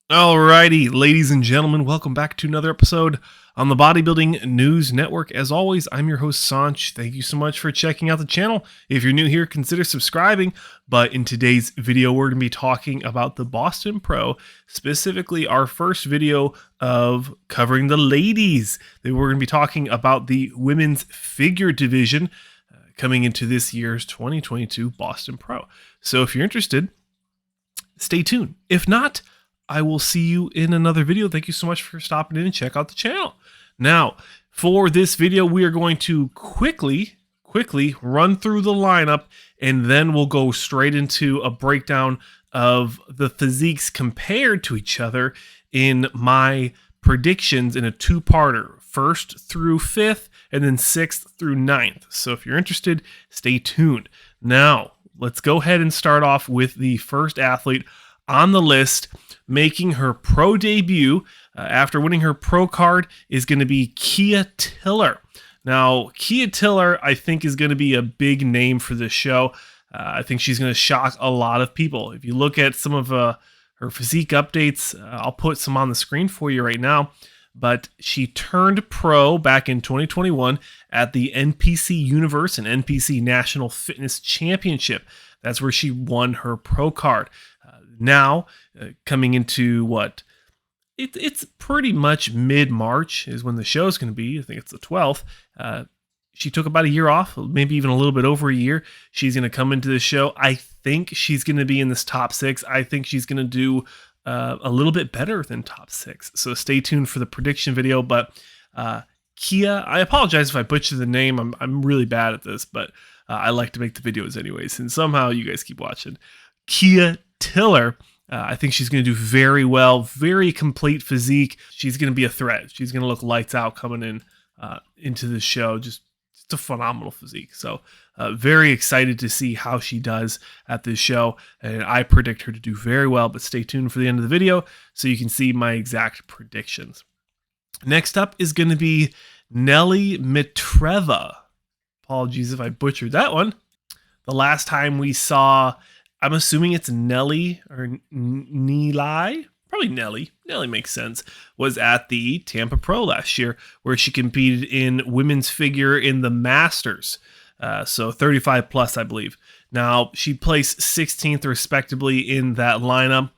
Alrighty, ladies and gentlemen, welcome back to another episode on the Bodybuilding News Network. As always, I'm your host, Saunch. Thank you so much for checking out the channel. If you're new here, consider subscribing. But in today's video, we're going to be talking about the Boston Pro, specifically our first video of covering the ladies. We're going to be talking about the women's figure division coming into this year's 2022 Boston Pro. So if you're interested, stay tuned. If not, I will see you in another video. Thank you so much for stopping in and check out the channel. Now, for this video, we are going to quickly run through the lineup, and then we'll go straight into a breakdown of the physiques compared to each other in my predictions in a two-parter, 1st through 5th, and then 6th through 9th. So if you're interested, stay tuned. Now, let's go ahead and start off with the first athlete on the list, making her pro debut after winning her pro card, is going to be Kiah Tiller. Now, Kiah Tiller, I think, is going to be a big name for this show. I think she's going to shock a lot of people. If you look at some of her physique updates, I'll put some on the screen for you right now. But she turned pro back in 2021 at the NPC Universe and NPC National Fitness Championship. That's where she won her pro card. Now, coming into what? It's pretty much mid-March is when the show's going to be. I think it's the 12th. She took about a year off, maybe even a little bit over a year. She's going to come into the show. I think she's going to be in this top 6. I think she's going to do a little bit better than top 6. So stay tuned for the prediction video. But Kiah, I apologize if I butcher the name. I'm really bad at this, but I like to make the videos anyways. And somehow you guys keep watching. Kiah Tiller, I think she's going to do very well. Very complete physique. She's going to be a threat. She's going to look lights out coming in into the show. Just a phenomenal physique. So very excited to see how she does at this show. And I predict her to do very well, but stay tuned for the end of the video so you can see my exact predictions. Next up is going to be Neli Mitreva. Apologies if I butchered that one. The last time we saw, I'm assuming it's Neli or Neli, probably Neli. Neli makes sense. Was at the Tampa Pro last year, where she competed in women's figure in the Masters. So 35 plus, I believe. Now, she placed 16th respectively in that lineup,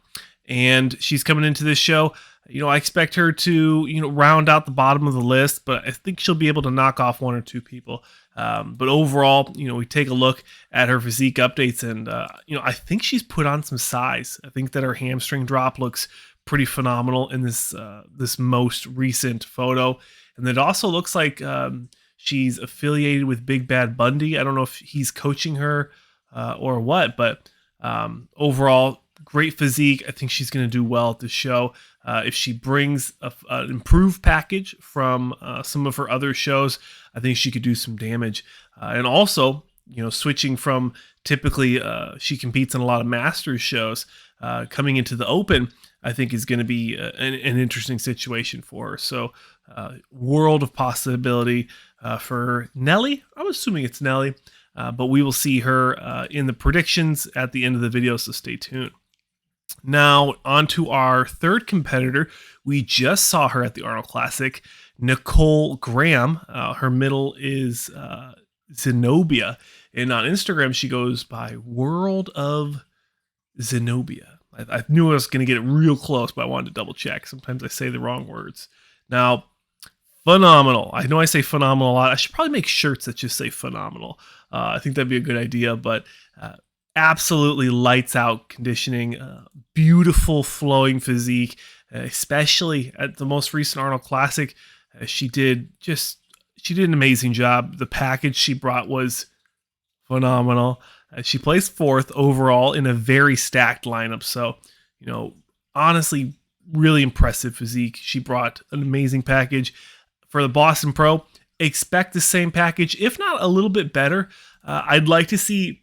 and she's coming into this show. I expect her to, round out the bottom of the list, but I think she'll be able to knock off one or two people. But overall, we take a look at her physique updates, and, I think she's put on some size. I think that her hamstring drop looks pretty phenomenal in this most recent photo. And it also looks like she's affiliated with Big Bad Bundy. I don't know if he's coaching her or what, but overall, great physique. I think she's going to do well at the show. If she brings an improved package from some of her other shows, I think she could do some damage. And also, switching from typically she competes in a lot of Masters shows, coming into the Open, I think is going to be an interesting situation for her. So world of possibility for Neli. I'm assuming it's Neli, but we will see her in the predictions at the end of the video, so stay tuned. Now, on to our third competitor. We just saw her at the Arnold Classic, Nicole Graham. Her middle is Zenobia, and on Instagram she goes by World of Zenobia. I knew I was going to get it real close, but I wanted to double check. Sometimes I say the wrong words. Now, phenomenal. I know I say phenomenal a lot. I should probably make shirts that just say phenomenal. I think that'd be a good idea, but absolutely lights out conditioning, beautiful flowing physique, especially at the most recent Arnold Classic. She did an amazing job. The package she brought was phenomenal. She placed 4th overall in a very stacked lineup. So, honestly, really impressive physique. She brought an amazing package for the Boston Pro. Expect the same package, if not a little bit better. I'd like to see,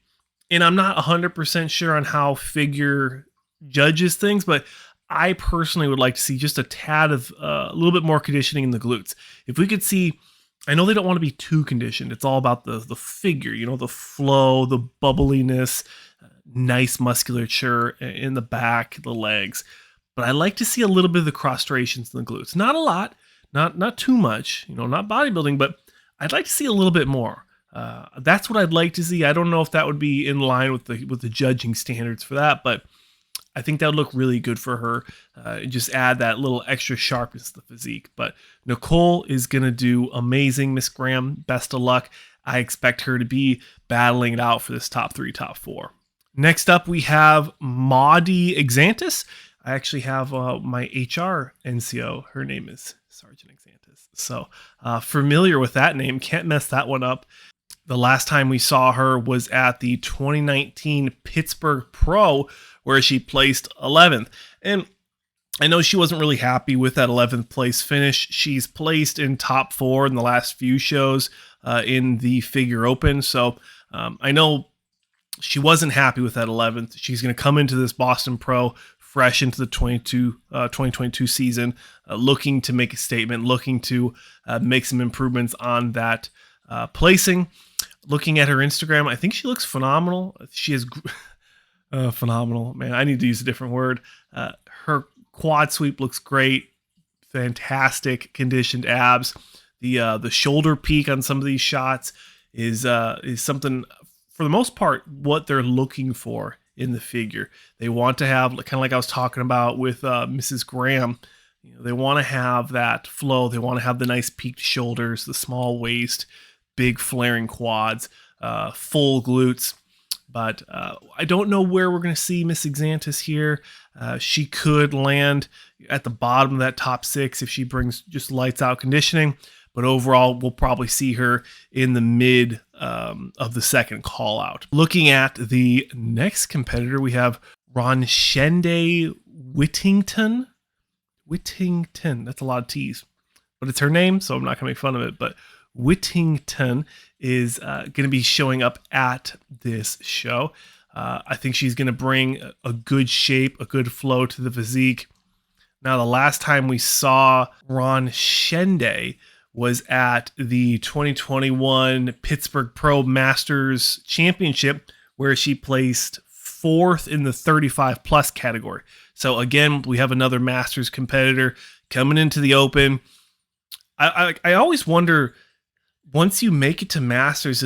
and I'm not 100% sure on how figure judges things, but I personally would like to see just a tad of a little bit more conditioning in the glutes. If we could see, I know they don't want to be too conditioned. It's all about the figure, the flow, the bubbliness, nice musculature in the back, the legs. but I like to see a little bit of the cross striations in the glutes. Not a lot, not too much, not bodybuilding, but I'd like to see a little bit more. That's what I'd like to see. I don't know if that would be in line with the judging standards for that, but I think that would look really good for her. Just add that little extra sharpness to the physique. But Nicole is going to do amazing. Miss Graham, best of luck. I expect her to be battling it out for this top 3, top 4. Next up, we have Maude Exantus. I actually have my HR NCO. Her name is Sergeant Exantus. So familiar with that name. Can't mess that one up. The last time we saw her was at the 2019 Pittsburgh Pro, where she placed 11th. And I know she wasn't really happy with that 11th place finish. She's placed in top 4 in the last few shows in the figure open. So I know she wasn't happy with that 11th. She's going to come into this Boston Pro fresh into the 2022 season, looking to make a statement, looking to make some improvements on that placing. Looking at her Instagram, I think she looks phenomenal. She is phenomenal. Man, I need to use a different word. Her quad sweep looks great. Fantastic conditioned abs. The shoulder peak on some of these shots is something, for the most part, what they're looking for in the figure. They want to have, kind of like I was talking about with Mrs. Graham, they want to have that flow. They want to have the nice peaked shoulders, the small waist, big flaring quads, full glutes. But I don't know where we're going to see Miss Exantus here. She could land at the bottom of that top 6 if she brings just lights out conditioning. But overall, we'll probably see her in the mid of the second call out. Looking at the next competitor, we have Ronshende Whittington. Whittington, that's a lot of T's. But it's her name, so I'm not going to make fun of it. But Whittington is going to be showing up at this show. I think she's going to bring a good shape, a good flow to the physique. Now, the last time we saw Ronshende was at the 2021 Pittsburgh Pro Masters Championship, where she placed 4th in the 35 plus category. So again, we have another Masters competitor coming into the Open. I always wonder, once you make it to Masters,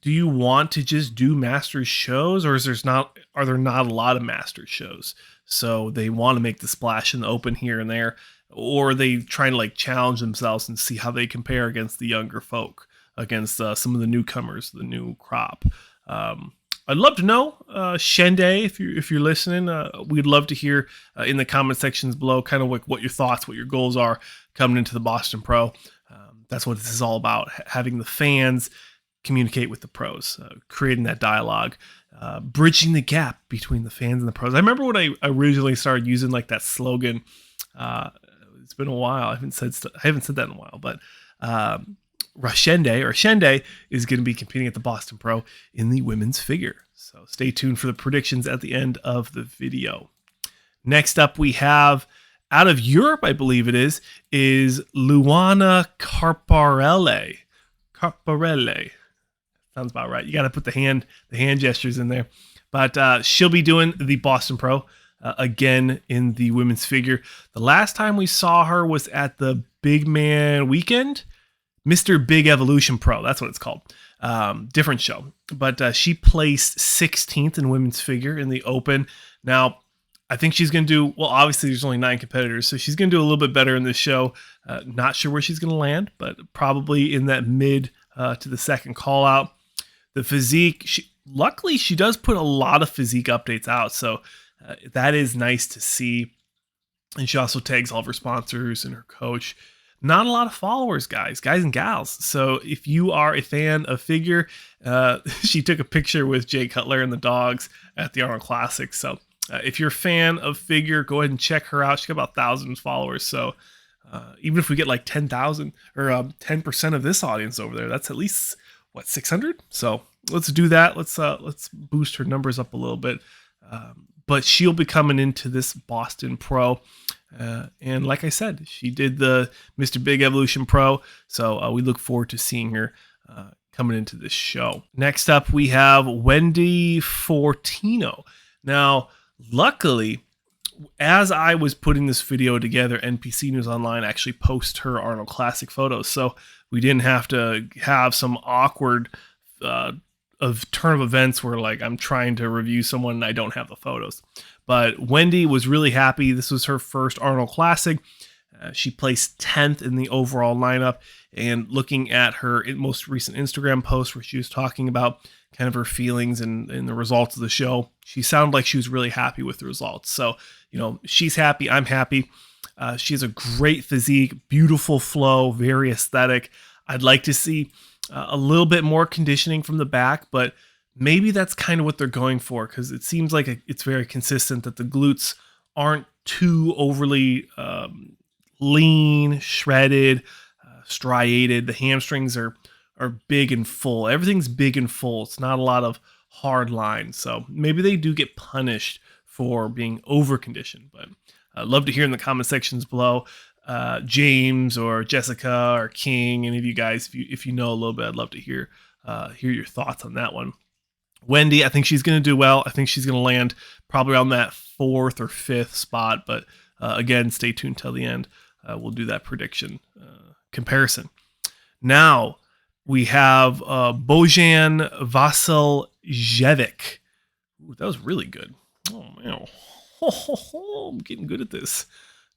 do you want to just do Masters shows, or are there not a lot of Masters shows? So they want to make the splash in the Open here and there, or are they trying to challenge themselves and see how they compare against the younger folk, against some of the newcomers, the new crop? I'd love to know, Shende, if you're listening, we'd love to hear in the comment sections below kind of what your thoughts, what your goals are coming into the Boston Pro. That's what this is all about, having the fans communicate with the pros, creating that dialogue, bridging the gap between the fans and the pros. I remember when I originally started using that slogan. It's been a while. I haven't said that in a while, but Shende is going to be competing at the Boston Pro in the women's figure. So stay tuned for the predictions at the end of the video. Next up, we have, out of Europe, I believe it is Luana Carparelli. Carparelli. Sounds about right. You got to put the hand gestures in there. But she'll be doing the Boston Pro again in the women's figure. The last time we saw her was at the Big Man Weekend. Mr. Big Evolution Pro, that's what it's called. Different show. But she placed 16th in women's figure in the Open. Now, I think she's going to do, well, obviously there's only 9 competitors, so she's going to do a little bit better in this show. Not sure where she's going to land, but probably in that mid to the second call out. The physique, luckily she does put a lot of physique updates out, so that is nice to see. And she also tags all of her sponsors and her coach. Not a lot of followers, guys and gals. So if you are a fan of figure, she took a picture with Jay Cutler and the dogs at the Arnold Classic. So if you're a fan of figure, go ahead and check her out. She's got about 1,000 followers. So even if we get 10,000 or 10% of this audience over there, that's at least 600. So let's do that. Let's boost her numbers up a little bit. But she'll be coming into this Boston Pro. And like I said, she did the Mr. Big Evolution Pro. So we look forward to seeing her coming into this show. Next up, we have Wendy Fortino. Now, luckily, as I was putting this video together, NPC News Online actually post her Arnold Classic photos, so we didn't have to have some awkward of turn of events where like I'm trying to review someone and I don't have the photos. But Wendy was really happy. This was her first Arnold Classic. She placed 10th in the overall lineup, and looking at her most recent Instagram post where she was talking about kind of her feelings and the results of the show, she sounded like she was really happy with the results. So, you know, she's happy. I'm happy. She has a great physique, beautiful flow, very aesthetic. I'd like to see a little bit more conditioning from the back, but maybe that's kind of what they're going for, because it seems like it's very consistent that the glutes aren't too overly lean, shredded, striated. The hamstrings are big and full. Everything's big and full. It's not a lot of hard lines. So maybe they do get punished for being over conditioned. But I'd love to hear in the comment sections below, James or Jessica or King, any of you guys, if you know a little bit, I'd love to hear your thoughts on that one. Wendy, I think she's going to do well. I think she's going to land probably around that 4th or 5th spot. But again, stay tuned till the end. We'll do that prediction comparison. Now we have Bojana Vasiljevic. Ooh, that was really good. Oh man, I'm getting good at this.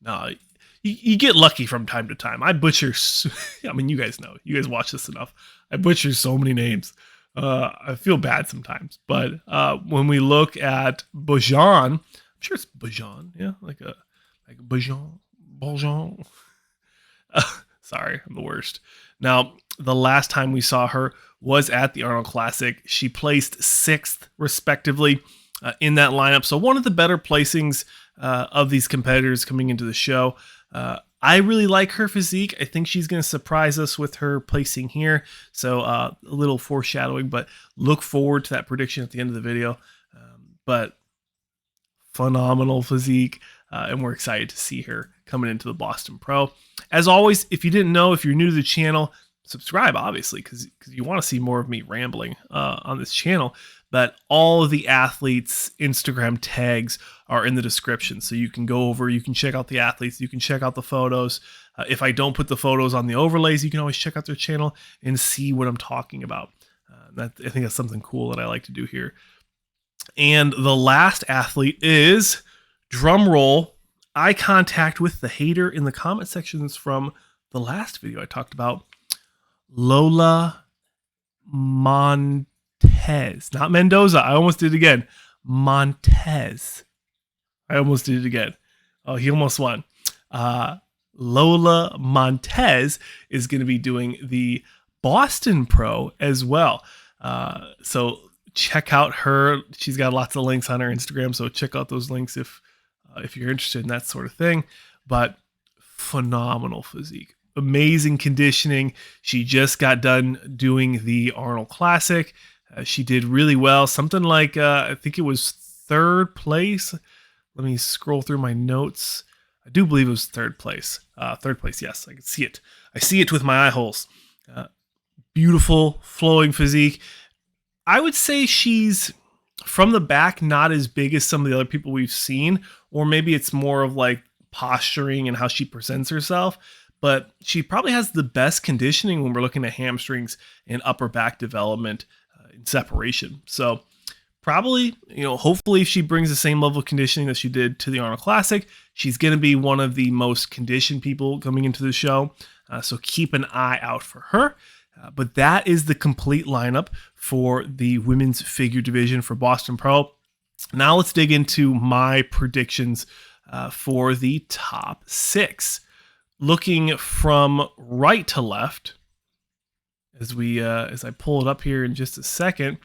Now you get lucky from time to time. I butcher. I mean, you guys know. You guys watch this enough. I butcher so many names. I feel bad sometimes. But when we look at Bojan, I'm sure it's Bojan. Yeah, like Bojan. Sorry, I'm the worst. Now, the last time we saw her was at the Arnold Classic. She placed 6th, respectively, in that lineup. So one of the better placings of these competitors coming into the show. I really like her physique. I think she's going to surprise us with her placing here. So a little foreshadowing, but look forward to that prediction at the end of the video. But phenomenal physique. And we're excited to see her coming into the Boston Pro. As always, if you didn't know, if you're new to the channel, subscribe, obviously, because you want to see more of me rambling on this channel. But all of the athletes' Instagram tags are in the description. So you can go over, you can check out the athletes, you can check out the photos. If I don't put the photos on the overlays, you can always check out their channel and see what I'm talking about. I think that's something cool that I like to do here. And the last athlete is, drum roll, eye contact with the hater in the comment sections from the last video I talked about, Lola Montez. Not Mendoza. I almost did it again. Montez. I almost did it again. Oh, he almost won. Lola Montez is going to be doing the Boston Pro as well. So check out her. She's got lots of links on her Instagram, so check out those links if you're interested in that sort of thing. But phenomenal physique. Amazing conditioning. She just got done doing the Arnold Classic. She did really well. Something like, I think it was 3rd place. Let me scroll through my notes. I do believe it was 3rd place. 3rd place, yes. I can see it. I see it with my eye holes. Beautiful, flowing physique. I would say she's, from the back, not as big as some of the other people we've seen. Or maybe it's more of like posturing and how she presents herself. But she probably has the best conditioning when we're looking at hamstrings and upper back development in separation. So probably, hopefully if she brings the same level of conditioning that she did to the Arnold Classic, she's going to be one of the most conditioned people coming into the show. So keep an eye out for her. But that is the complete lineup for the women's figure division for Boston Pro. Now let's dig into my predictions for the top 6. Looking from right to left, as I pull it up here in just a second,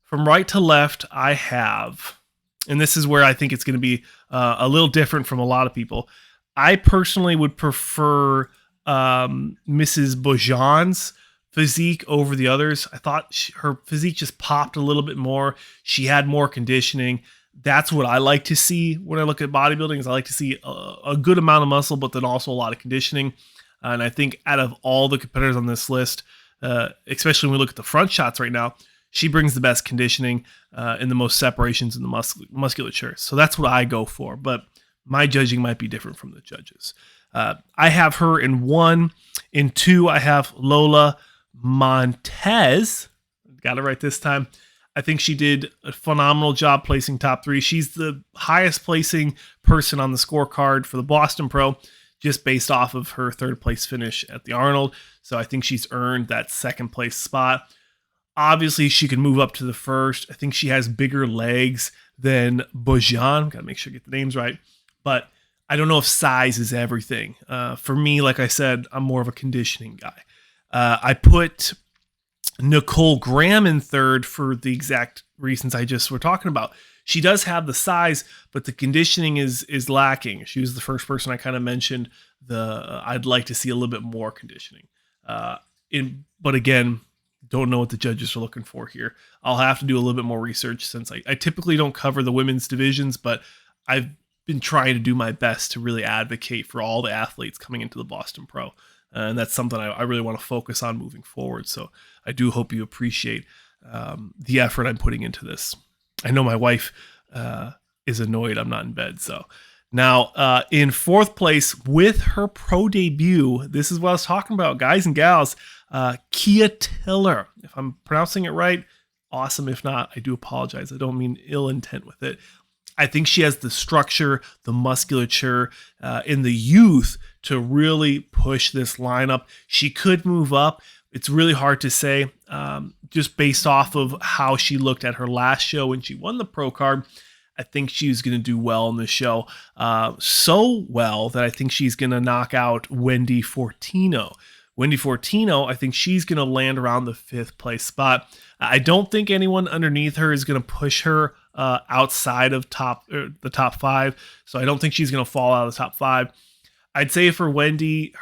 from right to left, I have, and this is where I think it's going to be a little different from a lot of people. I personally would prefer Mrs. Bojan's physique over the others. I thought her physique just popped a little bit more. She had more conditioning. That's what I like to see when I look at bodybuilding, is I like to see a good amount of muscle, but then also a lot of conditioning. And I think out of all the competitors on this list, especially when we look at the front shots right now, she brings the best conditioning and the most separations in the musculature. So that's what I go for. But my judging might be different from the judges. I have her in 1. In 2, I have Lola Montez. Got it right this time. I think she did a phenomenal job placing top 3. She's the highest placing person on the scorecard for the Boston Pro, just based off of her 3rd place finish at the Arnold. So I think she's earned that 2nd place spot. Obviously, she can move up to the 1st. I think she has bigger legs than Bojana. Got to make sure I get the names right. But I don't know if size is everything. For me, like I said, I'm more of a conditioning guy. I put Nicole Graham in 3rd for the exact reasons I just were talking about. She does have the size, but the conditioning is lacking. She was the first person I kind of mentioned. I'd like to see a little bit more conditioning. But again, don't know what the judges are looking for here. I'll have to do a little bit more research since I typically don't cover the women's divisions, but I've been trying to do my best to really advocate for all the athletes coming into the Boston Pro. And that's something I really want to focus on moving forward. So I do hope you appreciate the effort I'm putting into this. I know my wife is annoyed I'm not in bed. So now in 4th place with her pro debut, this is what I was talking about, guys and gals, Kiah Tiller. If I'm pronouncing it right, awesome. If not, I do apologize. I don't mean ill intent with it. I think she has the structure, the musculature, in the youth to really push this lineup. She could move up. It's really hard to say, just based off of how she looked at her last show when she won the pro card. I think she's going to do well in the show, so well that I think she's going to knock out Wendy Fortino. Wendy Fortino, I think she's going to land around the 5th place spot. I don't think anyone underneath her is going to push her outside of the top 5. So I don't think she's going to fall out of the top 5. I'd say for Wendy,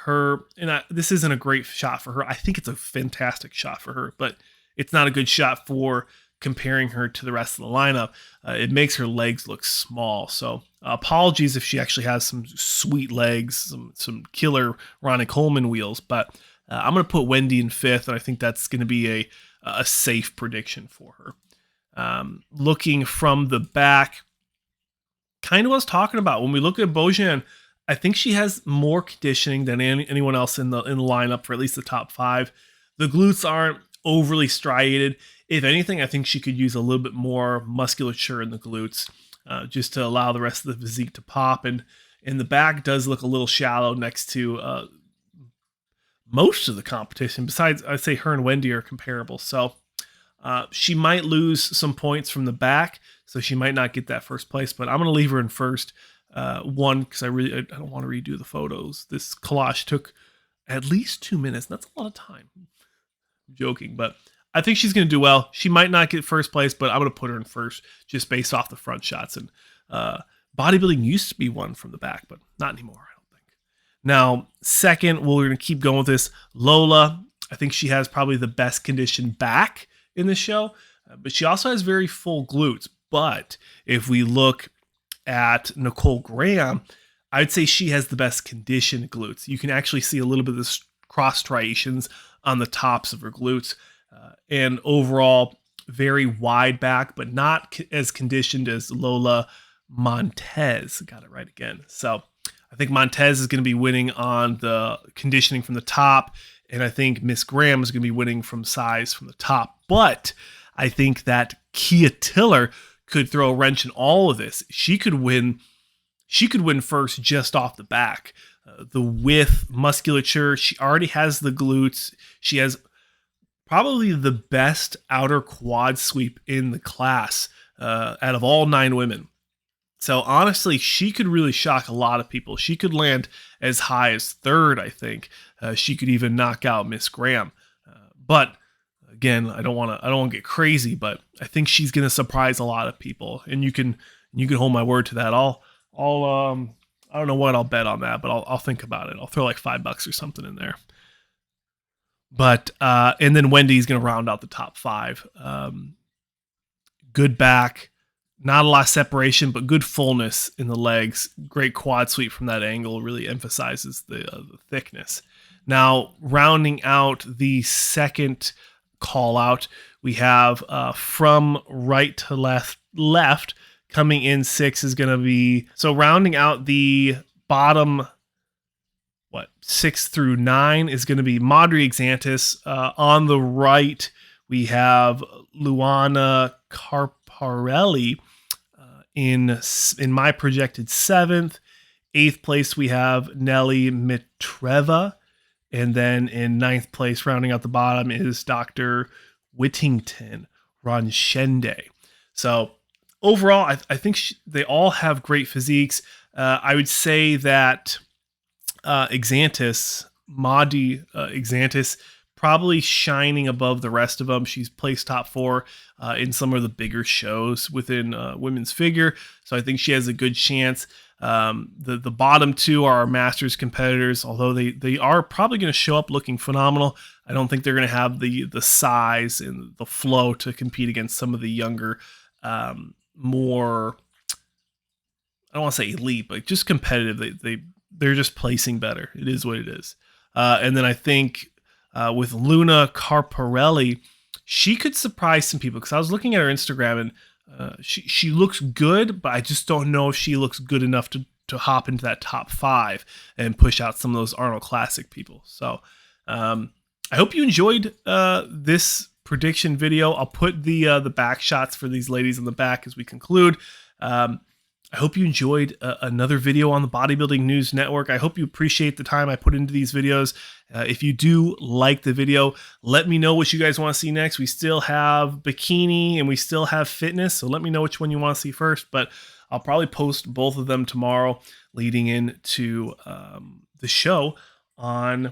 this isn't a great shot for her. I think it's a fantastic shot for her, but it's not a good shot for comparing her to the rest of the lineup. It makes her legs look small. So apologies if she actually has some sweet legs, some killer Ronnie Coleman wheels, but I'm going to put Wendy in 5th, and I think that's going to be a safe prediction for her. Looking from the back, kind of what I was talking about. When we look at Bojana, I think she has more conditioning than anyone else in the lineup for at least the top 5. The glutes aren't overly striated. If anything, I think she could use a little bit more musculature in the glutes just to allow the rest of the physique to pop. And the back does look a little shallow next to most of the competition. Besides, I'd say her and Wendy are comparable. So she might lose some points from the back, so she might not get that 1st place. But I'm going to leave her in 1st. One, because I don't want to redo the photos. This collage took at least 2 minutes. That's a lot of time. I'm joking, but I think she's going to do well. She might not get 1st place, but I'm going to put her in 1st just based off the front shots. And bodybuilding used to be one from the back, but not anymore, I don't think. Now, 2nd, we're going to keep going with this. Lola, I think she has probably the best conditioned back in the show, but she also has very full glutes. But if we look at Nicole Graham, I'd say she has the best conditioned glutes. You can actually see a little bit of the cross striations on the tops of her glutes. And overall, very wide back, but not as conditioned as Lola Montez. Got it right again. So I think Montez is going to be winning on the conditioning from the top, and I think Miss Graham is going to be winning from size from the top. But I think that Kiah Tiller could throw a wrench in all of this. She could win 1st just off the back. The width, musculature, she already has the glutes. She has probably the best outer quad sweep in the class out of all 9 women. So honestly, she could really shock a lot of people. She could land as high as 3rd, I think. She could even knock out Miss Graham. But again, I don't want to get crazy, but I think she's going to surprise a lot of people. And you can hold my word to that. I don't know what I'll bet on that, but I'll think about it. I'll throw like $5 or something in there. But and then Wendy's going to round out the top 5. Good back, not a lot of separation, but good fullness in the legs. Great quad sweep from that angle really emphasizes the thickness. Now, rounding out the 2nd call out, we have from right to left, Coming in 6 is going to be, so rounding out the bottom, 6 through 9 is going to be Maude Exantus. On the right, we have Luana Carparelli in my projected 7th. 8th place, we have Neli Mitreva. And then in 9th place, rounding out the bottom, is Dr. Whittington, Ronshende. So overall, I think they all have great physiques. I would say that Exantus, Maude Exantus, probably shining above the rest of them. She's placed top 4 in some of the bigger shows within women's figure, so I think she has a good chance. The bottom 2 are our Masters competitors, although they are probably going to show up looking phenomenal. I don't think they're going to have the size and the flow to compete against some of the younger, more, I don't want to say elite, but just competitive. They're just placing better. It is what it is. And then I think with Luana Carparelli, she could surprise some people, because I was looking at her Instagram and she looks good, but I just don't know if she looks good enough to hop into that top 5 and push out some of those Arnold Classic people. So I hope you enjoyed this prediction video. I'll put the back shots for these ladies in the back as we conclude. I hope you enjoyed another video on the Bodybuilding News Network. I hope you appreciate the time I put into these videos. If you do like the video, let me know what you guys want to see next. We still have bikini and we still have fitness, so let me know which one you want to see first. But I'll probably post both of them tomorrow leading into the show on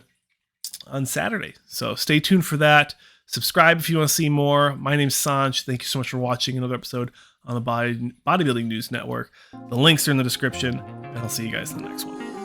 Saturday. So stay tuned for that. Subscribe if you want to see more. My name's Saunch. Thank you so much for watching another episode on the Bodybuilding News Network. The links are in the description, and I'll see you guys in the next one.